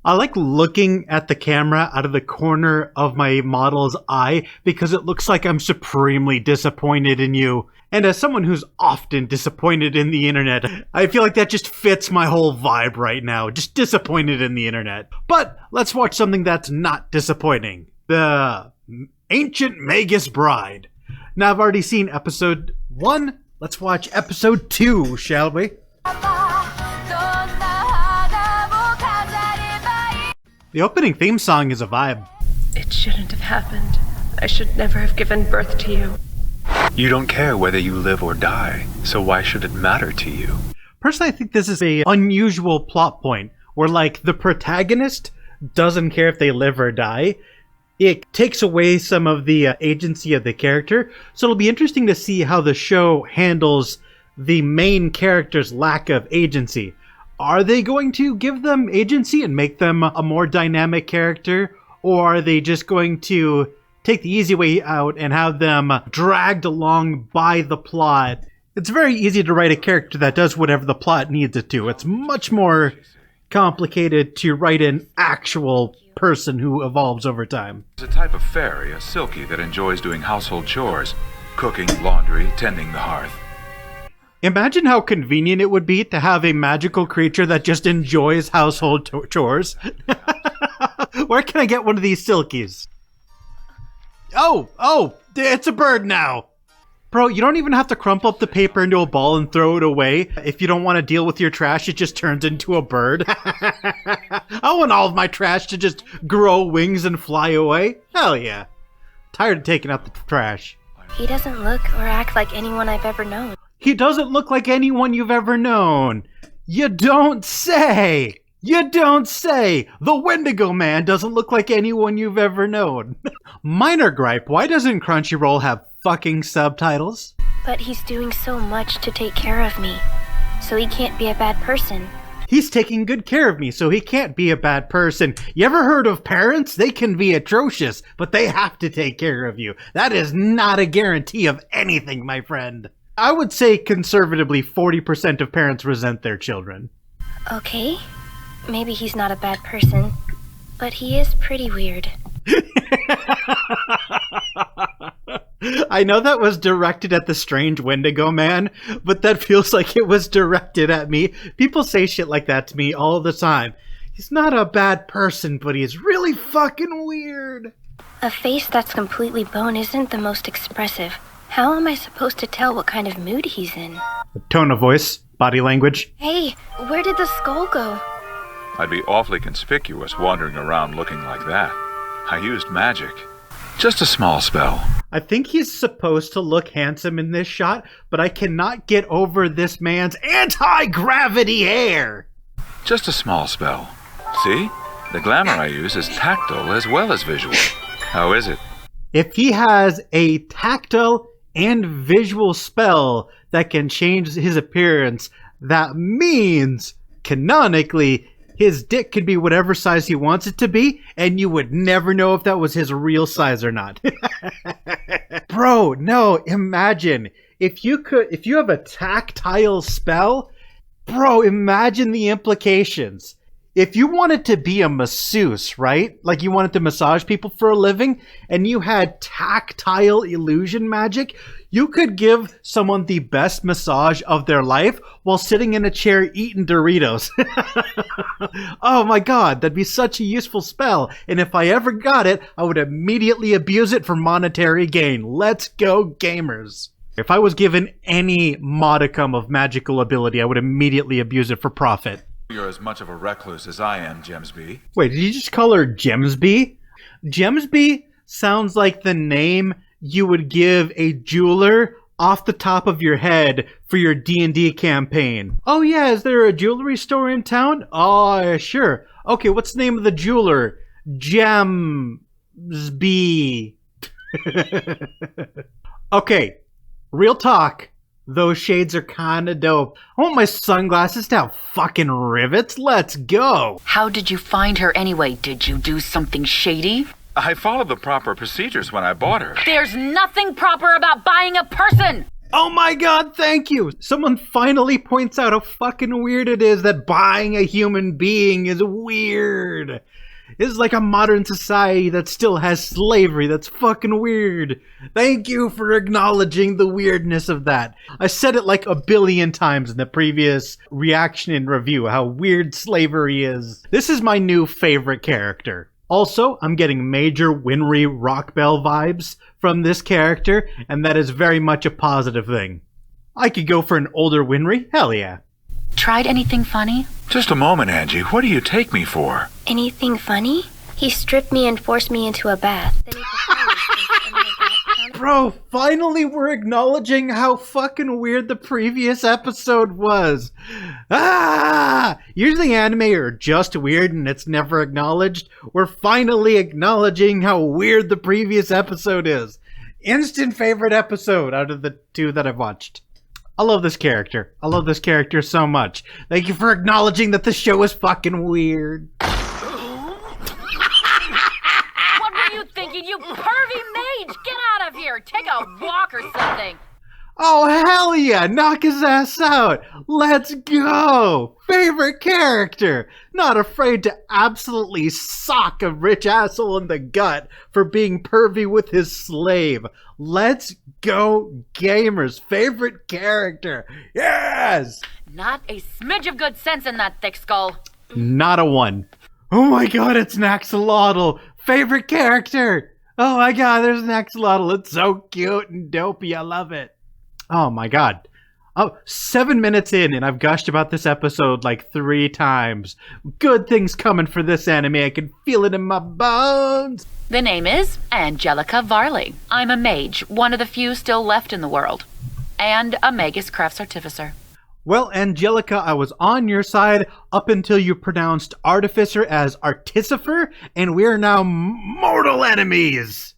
I like looking at the camera out of the corner of my model's eye because it looks like I'm supremely disappointed in you. And as someone who's often disappointed in the internet, I feel like that just fits my whole vibe right now. Just disappointed in the internet. But let's watch something that's not disappointing. The Ancient Magus Bride. Now I've already seen episode 1. Let's watch episode 2, shall we? The opening theme song is a vibe. It shouldn't have happened. I should never have given birth to you. You don't care whether you live or die, so why should it matter to you? Personally, I think this is an unusual plot point where, like, the protagonist doesn't care if they live or die. It takes away some of the agency of the character, so it'll be interesting to see how the show handles the main character's lack of agency. Are they going to give them agency and make them a more dynamic character, or are they just going to take the easy way out and have them dragged along by the plot? It's very easy to write a character that does whatever the plot needs it to. It's much more complicated to write an actual person who evolves over time. It's a type of fairy, a silky, that enjoys doing household chores, cooking, laundry, tending the hearth. Imagine how convenient it would be to have a magical creature that just enjoys household chores. Where can I get one of these silkies? Oh, it's a bird now. Bro, you don't even have to crumple up the paper into a ball and throw it away. If you don't want to deal with your trash, it just turns into a bird. I want all of my trash to just grow wings and fly away. Hell yeah. Tired of taking out the trash. He doesn't look or act like anyone I've ever known. He doesn't look like anyone you've ever known. You don't say. You don't say! The Wendigo Man doesn't look like anyone you've ever known. Minor gripe, why doesn't Crunchyroll have fucking subtitles? But he's doing so much to take care of me, so he can't be a bad person. He's taking good care of me, so he can't be a bad person. You ever heard of parents? They can be atrocious, but they have to take care of you. That is not a guarantee of anything, my friend. I would say conservatively 40% of parents resent their children. Okay. Maybe he's not a bad person, but he is pretty weird. I know that was directed at the strange Wendigo Man, but that feels like it was directed at me. People say shit like that to me all the time. He's not a bad person, but he's really fucking weird. A face that's completely bone isn't the most expressive. How am I supposed to tell what kind of mood he's in? Tone of voice, body language. Hey, where did the skull go? I'd be awfully conspicuous wandering around looking like that. I used magic. Just a small spell. I think he's supposed to look handsome in this shot, but I cannot get over this man's anti-gravity hair. Just a small spell. See? The glamour I use is tactile as well as visual. How is it? If he has a tactile and visual spell that can change his appearance, that means, canonically, his dick could be whatever size he wants it to be, and you would never know if that was his real size or not. Bro, no, imagine. If you have a tactile spell, bro, imagine the implications. If you wanted to be a masseuse, right? Like you wanted to massage people for a living, and you had tactile illusion magic, you could give someone the best massage of their life while sitting in a chair eating Doritos. Oh my god, that'd be such a useful spell. And if I ever got it, I would immediately abuse it for monetary gain. Let's go, gamers. If I was given any modicum of magical ability, I would immediately abuse it for profit. You're as much of a recluse as I am, Gemsby. Wait, did you just call her Gemsby? Gemsby sounds like the name you would give a jeweler off the top of your head for your D&D campaign. Oh yeah, is there a jewelry store in town? Oh, sure. Okay, what's the name of the jeweler? Gemsby. Okay, real talk. Those shades are kinda dope. I want my sunglasses to have fucking rivets. Let's go. How did you find her anyway? Did you do something shady? I followed the proper procedures when I bought her. There's nothing proper about buying a person! Oh my god, thank you! Someone finally points out how fucking weird it is that buying a human being is weird. It's like a modern society that still has slavery. That's fucking weird. Thank you for acknowledging the weirdness of that. I said it like a billion times in the previous reaction and review, how weird slavery is. This is my new favorite character. Also, I'm getting major Winry Rockbell vibes from this character, and that is very much a positive thing. I could go for an older Winry, hell yeah. Tried anything funny? Just a moment, Angie. What do you take me for? Anything funny? He stripped me and forced me into a bath. Then he proposed. Bro, finally we're acknowledging how fucking weird the previous episode was. Usually anime are just weird and it's never acknowledged. We're finally acknowledging how weird the previous episode is. Instant favorite episode out of the two that I've watched. I love this character. I love this character so much. Thank you for acknowledging that the show is fucking weird. What were you thinking, you pervy mage? Get out of here! Take a walk or something! Oh, hell yeah! Knock his ass out! Let's go! Favorite character! Not afraid to absolutely sock a rich asshole in the gut for being pervy with his slave. Let's go, gamers! Favorite character! Yes! Not a smidge of good sense in that thick skull. Not a one. Oh my god, it's an axolotl! Favorite character! Oh my god, there's an axolotl. It's so cute and dopey. I love it. Oh my god. Oh, 7 minutes in and I've gushed about this episode like 3 times. Good things coming for this anime. I can feel it in my bones. The name is Angelica Varley. I'm a mage, one of the few still left in the world. And a Magus Crafts Artificer. Well, Angelica, I was on your side up until you pronounced Artificer as Artificer, and we're now mortal enemies.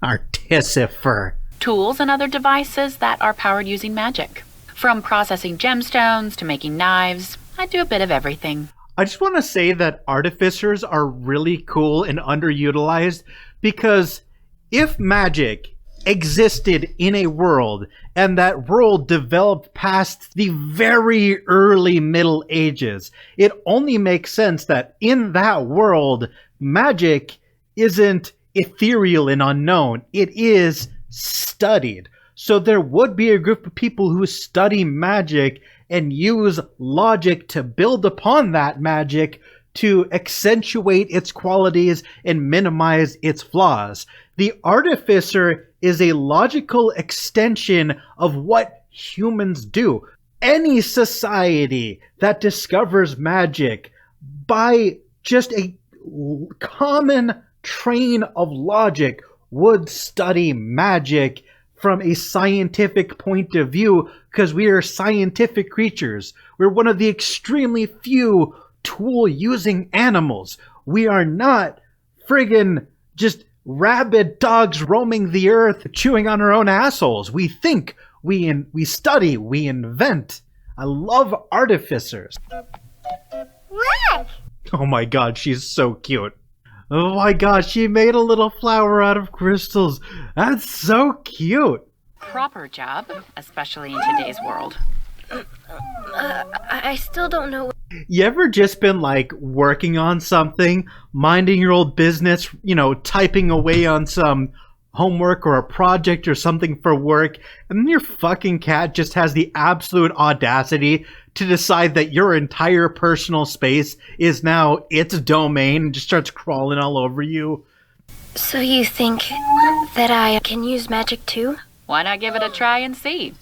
Artificer. Tools and other devices that are powered using magic. From processing gemstones to making knives, I do a bit of everything. I just want to say that artificers are really cool and underutilized because if magic existed in a world and that world developed past the very early Middle Ages, it only makes sense that in that world, magic isn't ethereal and unknown. It is studied. So there would be a group of people who study magic and use logic to build upon that magic to accentuate its qualities and minimize its flaws. The artificer is a logical extension of what humans do. Any society that discovers magic by just a common train of logic would study magic from a scientific point of view because we are scientific creatures. We're one of the extremely few tool-using animals. We are not friggin' just rabid dogs roaming the earth, chewing on our own assholes. We think, we study, we invent. I love artificers. Look! Oh my god, she's so cute. Oh my god, she made a little flower out of crystals. That's so cute. Proper job, especially in today's world. I still don't know. You ever just been like working on something, minding your old business, typing away on some homework or a project or something for work, and then your fucking cat just has the absolute audacity to decide that your entire personal space is now its domain and just starts crawling all over you? So you think that I can use magic too? Why not give it a try and see?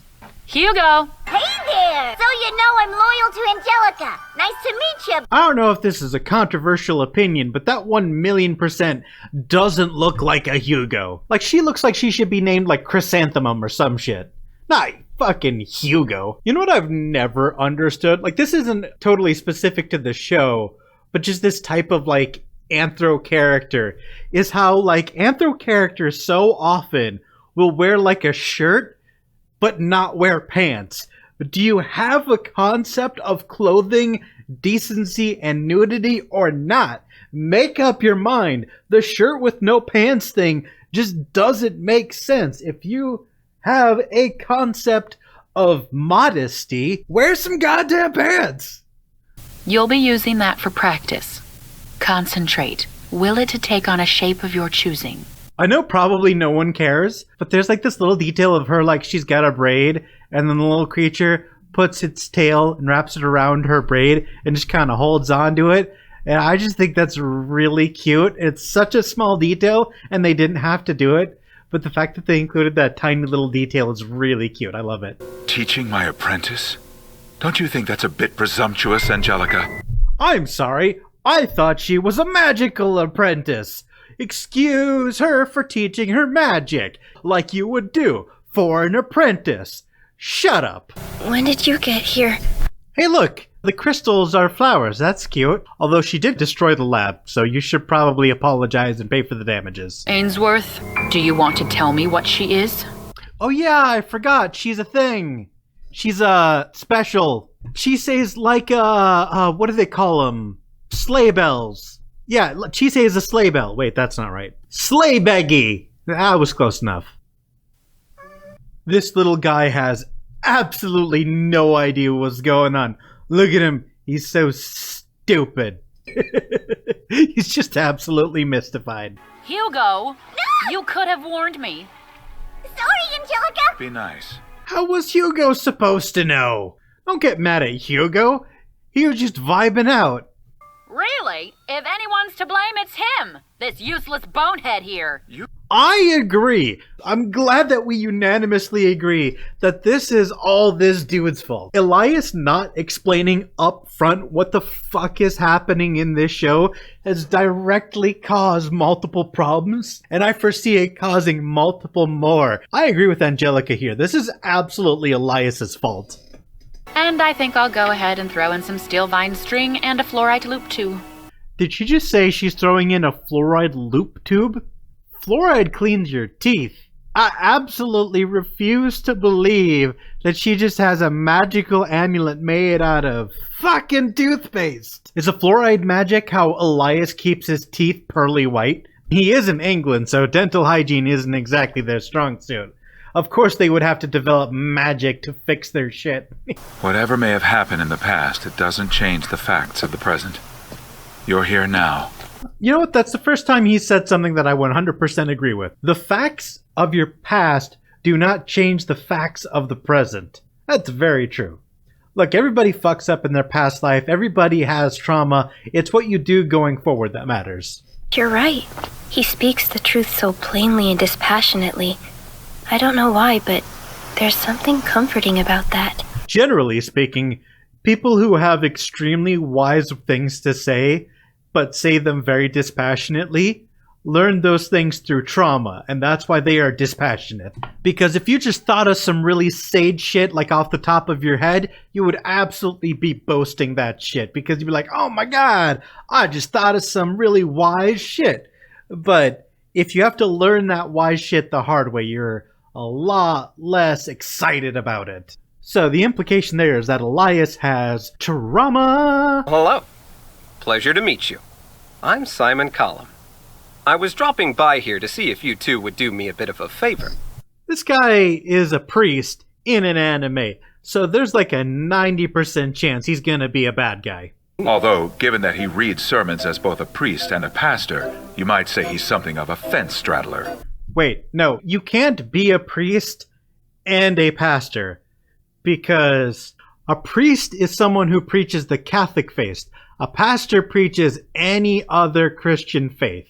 Hugo! Hey there! So you know I'm loyal to Angelica. Nice to meet you. I don't know if this is a controversial opinion, but that 1,000,000% doesn't look like a Hugo. Like, she looks like she should be named like Chrysanthemum or some shit. Not fucking Hugo. You know what I've never understood? Like, this isn't totally specific to the show, but just this type of like anthro character is how like anthro characters so often will wear like a shirt but not wear pants. Do you have a concept of clothing, decency, and nudity or not? Make up your mind. The shirt with no pants thing just doesn't make sense. If you have a concept of modesty, wear some goddamn pants. You'll be using that for practice. Concentrate. Will it to take on a shape of your choosing. I know probably no one cares, but there's like this little detail of her, like she's got a braid, and then the little creature puts its tail and wraps it around her braid and just kind of holds on to it. And I just think that's really cute. It's such a small detail, and they didn't have to do it. But the fact that they included that tiny little detail is really cute. I love it. Teaching my apprentice? Don't you think that's a bit presumptuous, Angelica? I'm sorry. I thought she was a magical apprentice. Excuse her for teaching her magic, like you would do for an apprentice. Shut up. When did you get here? Hey, look. The crystals are flowers. That's cute. Although she did destroy the lab, so you should probably apologize and pay for the damages. Ainsworth, do you want to tell me what she is? Oh yeah, I forgot. She's a thing. She's special. She says like what do they call them? Sleigh bells. Yeah, she says a sleigh bell. Wait, that's not right. Sleigh beggy. That was close enough. This little guy has absolutely no idea what's going on. Look at him. He's so stupid. He's just absolutely mystified. Hugo! No! You could have warned me. Sorry, Angelica! Be nice. How was Hugo supposed to know? Don't get mad at Hugo. He was just vibing out. Really? If anyone's to blame, it's him! This useless bonehead here. I agree. I'm glad that we unanimously agree that this is all this dude's fault. Elias not explaining up front what the fuck is happening in this show has directly caused multiple problems, and I foresee it causing multiple more. I agree with Angelica here. This is absolutely Elias's fault. And I think I'll go ahead and throw in some steel vine string and a fluoride loop too. Did she just say she's throwing in a fluoride loop tube? Fluoride cleans your teeth. I absolutely refuse to believe that she just has a magical amulet made out of fucking toothpaste. Is a fluoride magic how Elias keeps his teeth pearly white? He is in England, so dental hygiene isn't exactly their strong suit. Of course they would have to develop magic to fix their shit. Whatever may have happened in the past, it doesn't change the facts of the present. You're here now. You know what? That's the first time he said something that I 100% agree with. The facts of your past do not change the facts of the present. That's very true. Look, everybody fucks up in their past life. Everybody has trauma. It's what you do going forward that matters. You're right. He speaks the truth so plainly and dispassionately. I don't know why, but there's something comforting about that. Generally speaking, people who have extremely wise things to say, but say them very dispassionately, learn those things through trauma, and that's why they are dispassionate. Because if you just thought of some really sage shit, like off the top of your head, you would absolutely be boasting that shit, because you'd be like, oh my god, I just thought of some really wise shit. But if you have to learn that wise shit the hard way, you're a lot less excited about it. So the implication there is that Elias has trauma. Hello. Pleasure to meet you. I'm Simon Collum. I was dropping by here to see if you two would do me a bit of a favor. This guy is a priest in an anime, so there's like a 90% chance he's gonna be a bad guy. Although, given that he reads sermons as both a priest and a pastor, you might say he's something of a fence straddler. Wait, no, you can't be a priest and a pastor, because a priest is someone who preaches the Catholic faith. A pastor preaches any other Christian faith.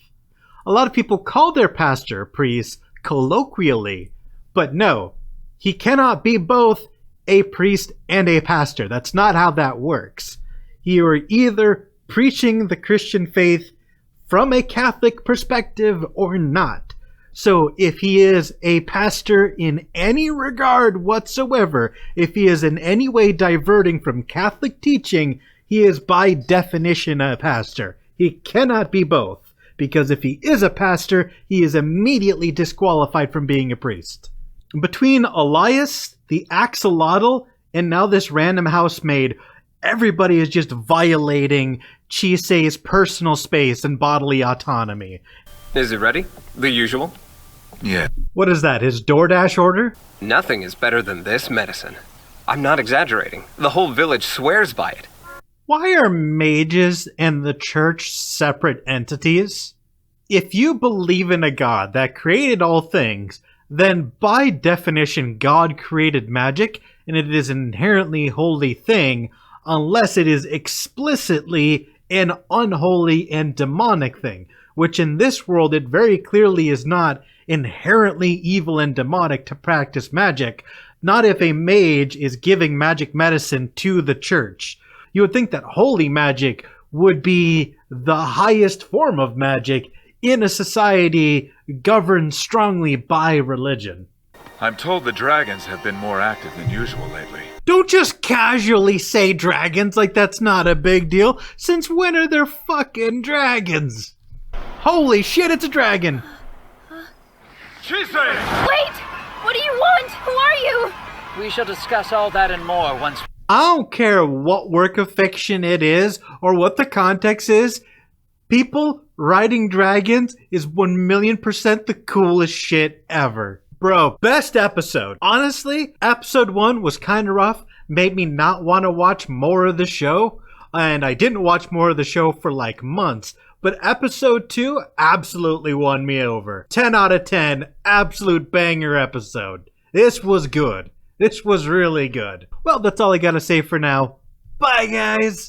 A lot of people call their pastor a priest colloquially, but no, he cannot be both a priest and a pastor. That's not how that works. You are either preaching the Christian faith from a Catholic perspective or not. So if he is a pastor in any regard whatsoever, if he is in any way diverting from Catholic teaching, he is by definition a pastor. He cannot be both, because if he is a pastor, he is immediately disqualified from being a priest. Between Elias, the axolotl, and now this random housemaid, everybody is just violating Chisei's personal space and bodily autonomy. Is it ready? The usual? Yeah. What is that, his DoorDash order? Nothing is better than this medicine. I'm not exaggerating. The whole village swears by it. Why are mages and the church separate entities? If you believe in a god that created all things, then by definition God created magic, and it is an inherently holy thing, unless it is explicitly an unholy and demonic thing, which in this world it very clearly is not inherently evil and demonic to practice magic, not if a mage is giving magic medicine to the church. You would think that holy magic would be the highest form of magic in a society governed strongly by religion. I'm told the dragons have been more active than usual lately. Don't just casually say dragons like that's not a big deal. Since when are there fucking dragons? Holy shit, it's a dragon! She's there! Wait! What do you want? Who are you? We shall discuss all that and more once. I don't care what work of fiction it is or what the context is. People riding dragons is 1,000,000% the coolest shit ever. Bro, best episode. Honestly, episode 1 was kind of rough. Made me not want to watch more of the show. And I didn't watch more of the show for like months. But episode 2 absolutely won me over. 10 out of 10. Absolute banger episode. This was good. This was really good. Well, that's all I gotta say for now. Bye, guys!